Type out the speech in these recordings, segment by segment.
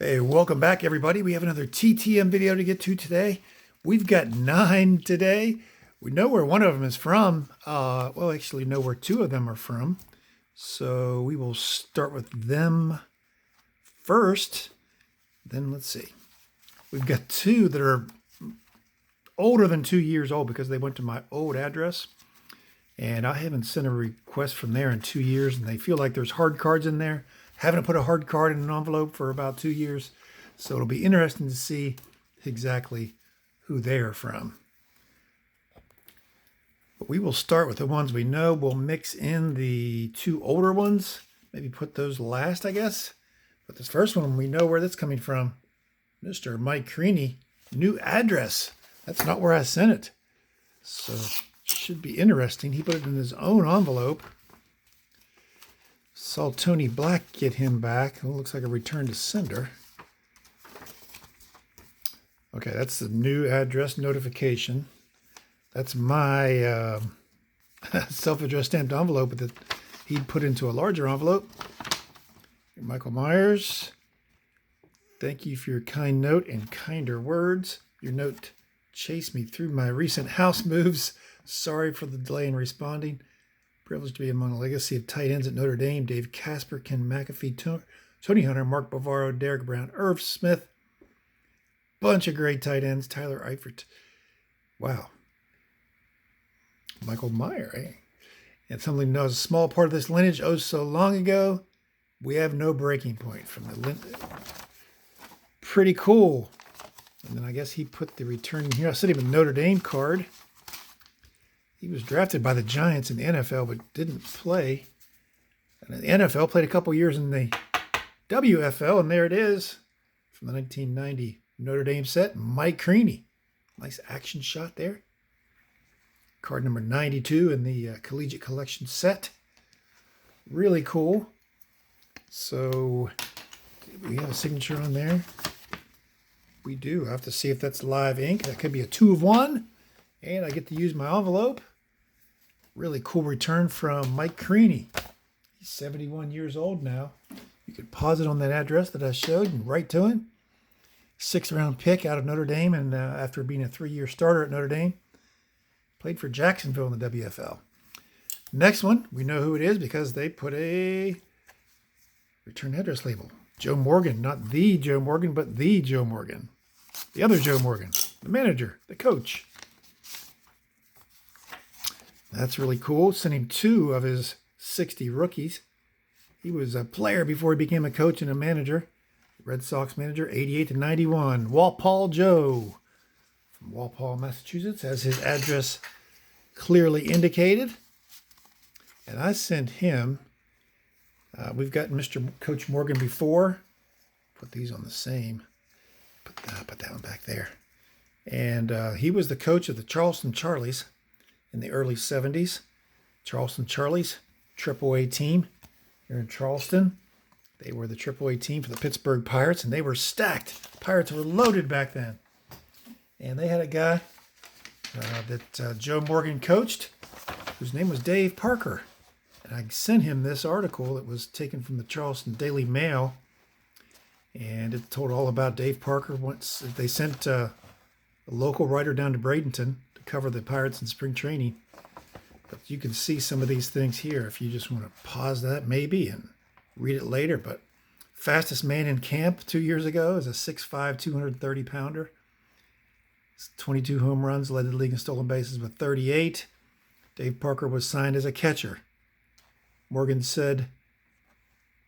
Hey, welcome back, everybody. We have another TTM video to get to today. We've got 9 today. We know where one of them is from. Well, actually know where 2 of them are from. So we will start with them first. Then let's see. We've got 2 that are older than 2 years old because they went to my old address. And I haven't sent a request from there in 2 years, and they feel like there's hard cards in there. Haven't put a hard card in an envelope for about 2 years, so it'll be interesting to see exactly who they are from. But we will start with the ones we know. We'll mix in the 2 older ones, maybe put those last, I guess. But this first one, we know where that's coming from. Mr. Mike Creanie, new address. That's not where I sent it. So should be interesting. He put it in his own envelope. Saw Tony Black get him back. It looks like a return to sender. Okay, that's the new address notification. That's my self-addressed stamped envelope that he'd put into a larger envelope. Michael Myers, thank you for your kind note and kinder words. Your note chased me through my recent house moves. Sorry for the delay in responding. Privileged to be among a legacy of tight ends at Notre Dame. Dave Casper, Ken McAfee, Tony Hunter, Mark Bavaro, Derek Brown, Irv Smith. Bunch of great tight ends. Tyler Eifert. Wow. Michael Meyer, eh? And something that was a small part of this lineage oh so long ago. We have no breaking point from the lineage. Pretty cool. And then I guess he put the return in here. I sent him a Notre Dame card. He was drafted by the Giants in the NFL, but didn't play. And the NFL played a couple years in the WFL, and there it is from the 1990 Notre Dame set. Mike Creanie. Nice action shot there. Card number 92 in the Collegiate Collection set. Really cool. So, do we have a signature on there? We do. I have to see if that's live ink. That could be a 2 of 1. And I get to use my envelope. Really cool return from Mike Creanie. He's 71 years old now. You could pause it on that address that I showed and write to him. 6th round pick out of Notre Dame, and after being a 3-year starter at Notre Dame, played for Jacksonville in the WFL. Next one, we know who it is because they put a return address label. Joe Morgan, not the Joe Morgan, but the Joe Morgan. The other Joe Morgan, the manager, the coach. That's really cool. Sent him 2 of his 60 rookies. He was a player before he became a coach and a manager. Red Sox manager, 88 to 91. Walpole Joe from Walpole, Massachusetts, as his address clearly indicated. And I sent him, we've got Mr. Coach Morgan before. Put these on the same. Put that one back there. And he was the coach of the Charleston Charlies in the early 70s. Charleston Charlies, AAA team here in Charleston. They were the AAA team for the Pittsburgh Pirates, and they were stacked. Pirates were loaded back then. And they had a guy that Joe Morgan coached, whose name was Dave Parker. And I sent him this article that was taken from the Charleston Daily Mail, and it told all about Dave Parker. Once they sent a local writer down to Bradenton to cover the Pirates in spring training. But you can see some of these things here if you just want to pause that maybe and read it later. But fastest man in camp 2 years ago is a 6'5", 230-pounder. 22 home runs, led the league in stolen bases with 38. Dave Parker was signed as a catcher. Morgan said,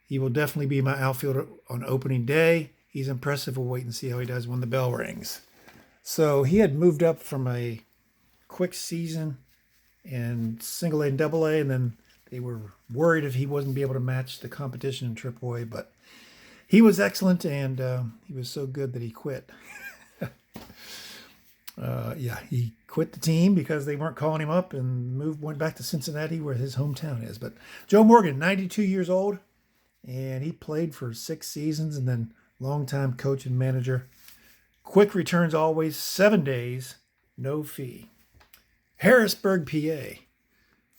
he will definitely be my outfielder on opening day. He's impressive. We'll wait and see how he does when the bell rings. So he had moved up from a quick season in single A and double A, and then they were worried if he wasn't be able to match the competition in triple A, but he was excellent, and he was so good that he quit. He quit the team because they weren't calling him up and went back to Cincinnati where his hometown is. But Joe Morgan, 92 years old, and he played for 6 seasons and then longtime coach and manager. Quick returns always, 7 days, no fee. Harrisburg, PA.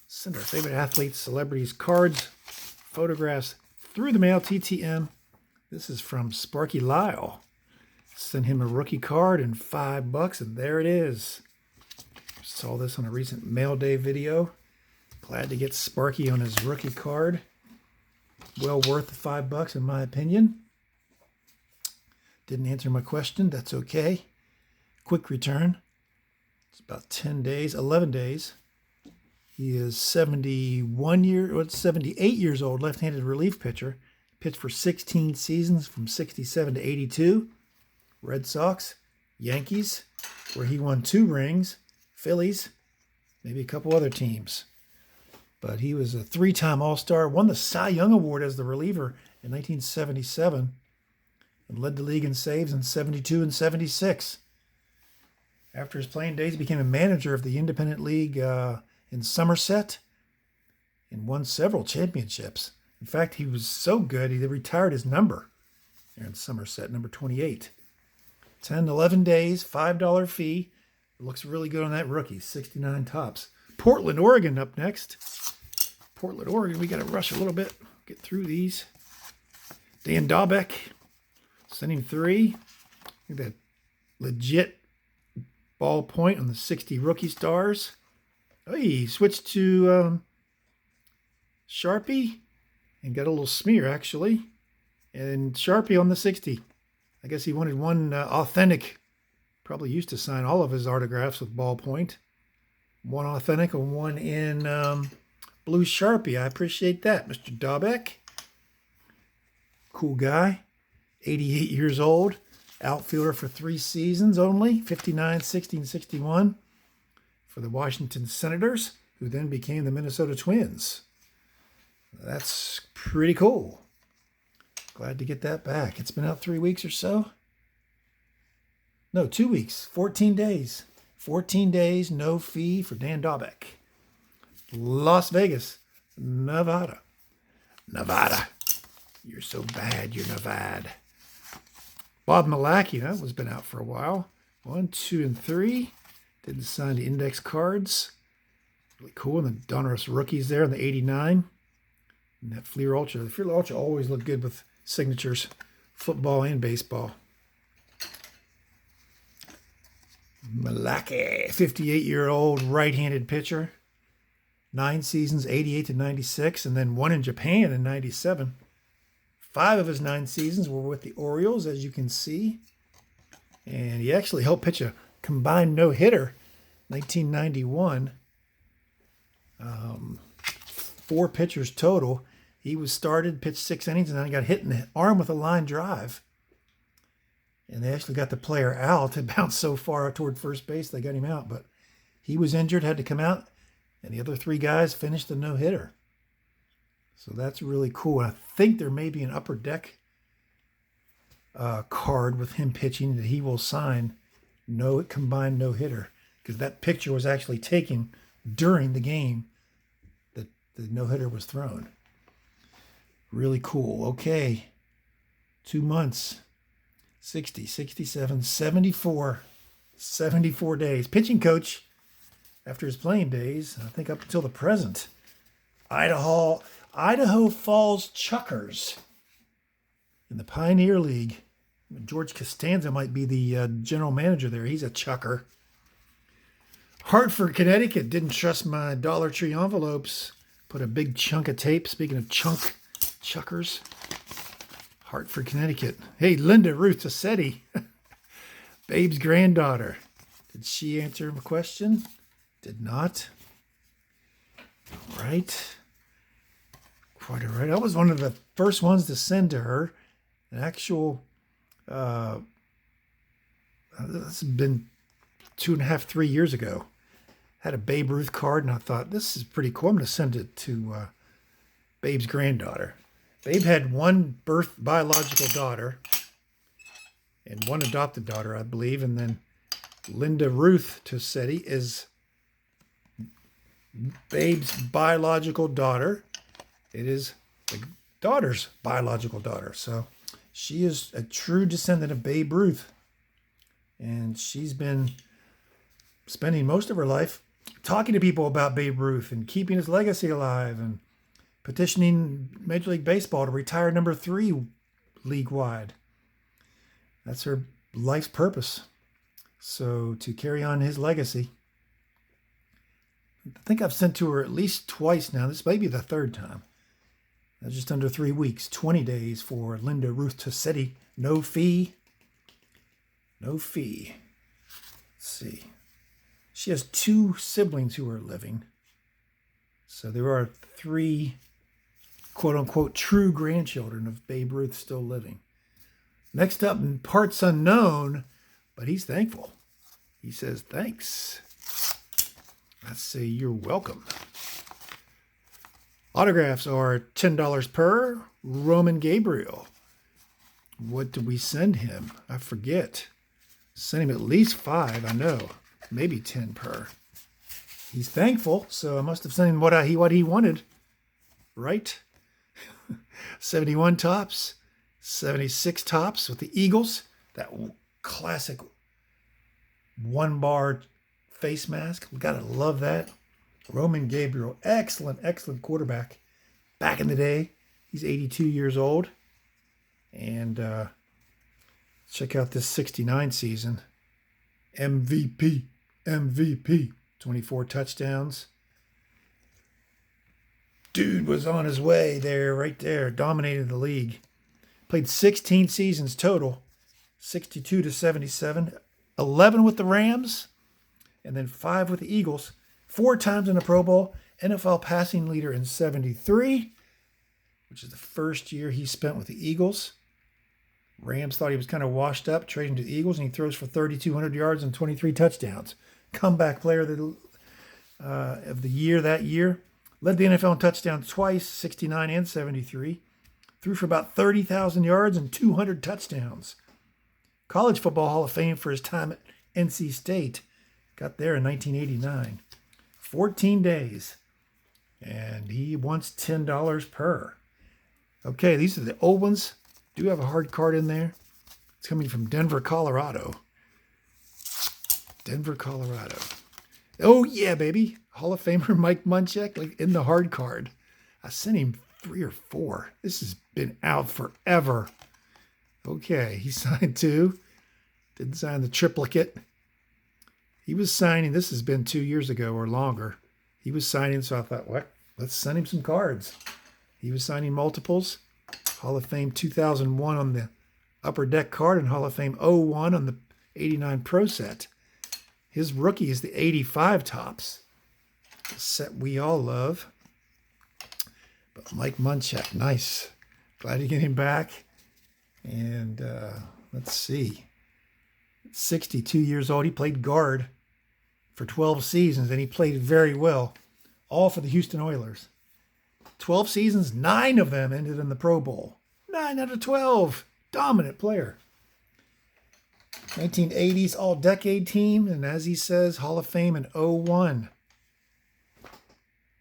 Send our favorite athletes, celebrities, cards, photographs through the mail, TTM. This is from Sparky Lyle. Sent him a rookie card and $5, and there it is. Saw this on a recent mail day video. Glad to get Sparky on his rookie card. Well worth the $5 in my opinion. Didn't answer my question. That's okay. Quick return. It's about 10 days, 11 days. He is 78 years old, left-handed relief pitcher. Pitched for 16 seasons from 67 to 82. Red Sox, Yankees, where he won 2 rings. Phillies, maybe a couple other teams. But he was a 3-time All-Star, won the Cy Young Award as the reliever in 1977, and led the league in saves in 72 and 76. After his playing days, he became a manager of the Independent League in Somerset and won several championships. In fact, he was so good, he retired his number there in Somerset, number 28. 10, 11 days, $5 fee. Looks really good on that rookie, 69 tops. Portland, Oregon up next. Portland, Oregon, we got to rush a little bit, get through these. Dan Dobeck, sending 3. Look at that legit ballpoint on the 60 rookie stars. Oh, he switched to Sharpie and got a little smear, actually. And Sharpie on the 60. I guess he wanted one authentic. Probably used to sign all of his autographs with ballpoint. One authentic and one in blue Sharpie. I appreciate that, Mr. Dobbek. Cool guy. 88 years old. Outfielder for 3 seasons only. 59, 60, and 61 for the Washington Senators, who then became the Minnesota Twins. That's pretty cool. Glad to get that back. It's been out 3 weeks or so. No, 2 weeks. 14 days. 14 days, no fee for Dan Dobeck. Las Vegas, Nevada. Nevada. You're so bad, you're Nevada. Bob Milacki, that one's been out for a while. 1, 2, and 3. Didn't sign the index cards. Really cool. And the Donruss rookies there in the 89. And that Fleer Ultra. The Fleer Ultra always look good with signatures, football and baseball. Milacki, 58-year-old right-handed pitcher. 9 seasons, 88 to 96, and then 1 in Japan in 97. 5 of his 9 seasons were with the Orioles, as you can see. And he actually helped pitch a combined no-hitter, 1991. 4 pitchers total. He was started, pitched 6 innings, and then he got hit in the arm with a line drive. And they actually got the player out. It bounced so far toward first base, they got him out. But he was injured, had to come out, and the other 3 guys finished the no-hitter. So that's really cool. I think there may be an upper deck card with him pitching that he will sign, no combined no-hitter, because that picture was actually taken during the game that the no-hitter was thrown. Really cool. Okay. 2 months. 60, 67, 74. 74 days. Pitching coach after his playing days, I think up until the present. Idaho Falls Chuckers in the Pioneer League. George Costanza might be the general manager there. He's a chucker. Hartford, Connecticut. Didn't trust my Dollar Tree envelopes. Put a big chunk of tape. Speaking of chuckers. Hartford, Connecticut. Hey, Linda Ruth Tosetti. Babe's granddaughter. Did she answer my question? Did not. All right. Quite all right. I was one of the first ones to send to her an actual, this has been 2.5, 3 years ago. Had a Babe Ruth card, and I thought, this is pretty cool. I'm going to send it to Babe's granddaughter. Babe had 1 biological daughter and 1 adopted daughter, I believe. And then Linda Ruth Tosetti is Babe's biological daughter. It is the daughter's biological daughter. So she is a true descendant of Babe Ruth. And she's been spending most of her life talking to people about Babe Ruth and keeping his legacy alive and petitioning Major League Baseball to retire number 3 league-wide. That's her life's purpose. So to carry on his legacy, I think I've sent to her at least twice now. This may be the third time. That's just under 3 weeks, 20 days for Linda Ruth Tosetti. No fee. No fee. Let's see. She has 2 siblings who are living. So there are 3, quote-unquote, true grandchildren of Babe Ruth still living. Next up, in parts unknown, but he's thankful. He says, thanks. I say, you're welcome. Autographs are $10 per. Roman Gabriel. What did we send him? I forget. Sent him at least 5, I know. Maybe 10 per. He's thankful, so I must have sent him what he wanted. Right? 71 tops. 76 tops with the Eagles. That classic 1-bar face mask. We gotta love that. Roman Gabriel, excellent quarterback. Back in the day, he's 82 years old. And check out this 69 season. MVP, 24 touchdowns. Dude was on his way there, right there, dominated the league. Played 16 seasons total, 62 to 77, 11 with the Rams, and then 5 with the Eagles. 4 times in the Pro Bowl, NFL passing leader in 73, which is the first year he spent with the Eagles. Rams thought he was kind of washed up, trading to the Eagles, and he throws for 3,200 yards and 23 touchdowns. Comeback player of the year that year. Led the NFL in touchdowns twice, 69 and 73. Threw for about 30,000 yards and 200 touchdowns. College Football Hall of Fame for his time at NC State. Got there in 1989. 14 days. And he wants $10 per. Okay, these are the old ones. Do have a hard card in there. It's coming from Denver, Colorado. Denver, Colorado. Oh, yeah, baby. Hall of Famer Mike Munchak, like in the hard card. I sent him 3 or 4. This has been out forever. Okay, he signed 2. Didn't sign the triplicate. He was signing, this has been 2 years ago or longer. He was signing, so I thought, what? Let's send him some cards. He was signing multiples. Hall of Fame 2001 on the upper deck card and Hall of Fame 01 on the 89 Pro set. His rookie is the 85 tops. A set we all love. But Mike Munchak, nice. Glad to get him back. And let's see. 62 years old. He played guard for 12 seasons, and he played very well. All for the Houston Oilers. 12 seasons, 9 of them ended in the Pro Bowl. 9 out of 12. Dominant player. 1980s All-Decade Team, and as he says, Hall of Fame in 01.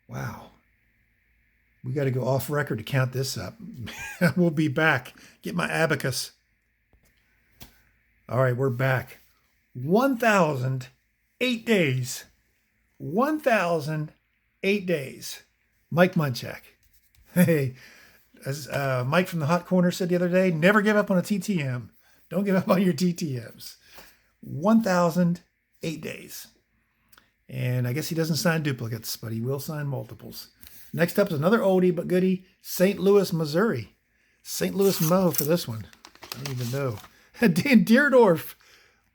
Wow. We got to go off record to count this up. We'll be back. Get my abacus. All right, we're back. 1,008 days. 1,008 days. Mike Munchak. Hey, as Mike from the Hot Corner said the other day, never give up on a TTM. Don't give up on your TTMs. 1,008 days. And I guess he doesn't sign duplicates, but he will sign multiples. Next up is another oldie but goodie, St. Louis, Missouri. St. Louis Mo for this one. I don't even know. Dan Dierdorf.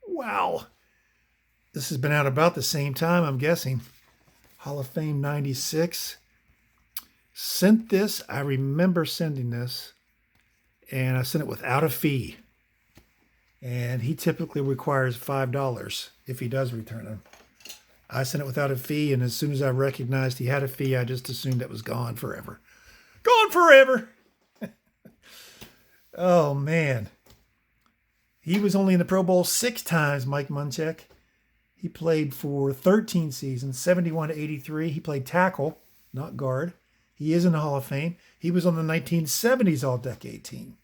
Wow. This has been out about the same time, I'm guessing. Hall of Fame 96. Sent this. I remember sending this. And I sent it without a fee. And he typically requires $5 if he does return them. I sent it without a fee, and as soon as I recognized he had a fee, I just assumed it was gone forever. Gone forever! Oh, man. He was only in the Pro Bowl 6 times, Mike Munchak. He played for 13 seasons, 71 to 83. He played tackle, not guard. He is in the Hall of Fame. He was on the 1970s All-Decade Team.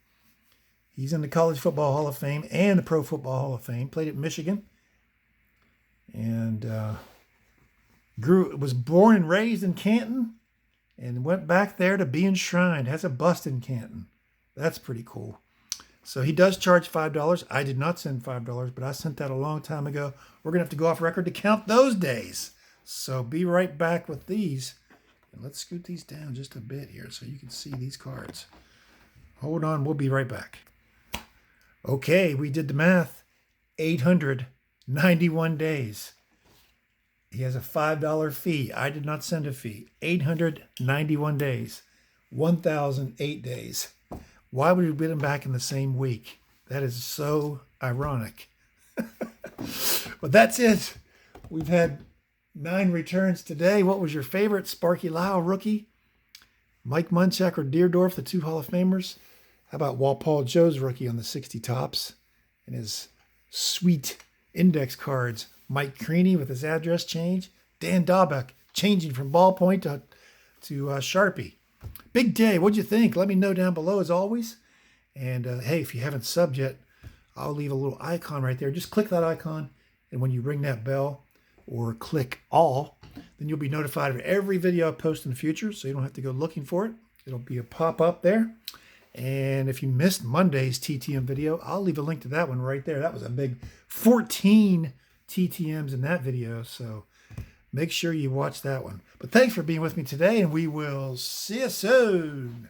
He's in the College Football Hall of Fame and the Pro Football Hall of Fame. Played at Michigan. And was born and raised in Canton and went back there to be enshrined. Has a bust in Canton. That's pretty cool. So he does charge $5. I did not send $5, but I sent that a long time ago. We're going to have to go off record to count those days. So be right back with these. And let's scoot these down just a bit here so you can see these cards. Hold on, we'll be right back. Okay, we did the math. 891 days. He has a $5 fee. I did not send a fee. 891 days. 1,008 days. Why would we bid him back in the same week? That is so ironic. But that's it. We've had 9 returns today. What was your favorite? Sparky Lyle, rookie? Mike Munchak or Dierdorf, the 2 Hall of Famers? How about Walpole Joe's rookie on the 60 tops? And his sweet index cards. Mike Creaney with his address change. Dan Dobeck changing from ballpoint to Sharpie. Big day. What'd you think? Let me know down below as always. And hey, if you haven't subbed yet, I'll leave a little icon right there. Just click that icon. And when you ring that bell or click all, then you'll be notified of every video I post in the future. So you don't have to go looking for it. It'll be a pop-up there. And if you missed Monday's TTM video, I'll leave a link to that one right there. That was a big 14 TTMs in that video. So make sure you watch that one. But thanks for being with me today, and we will see you soon.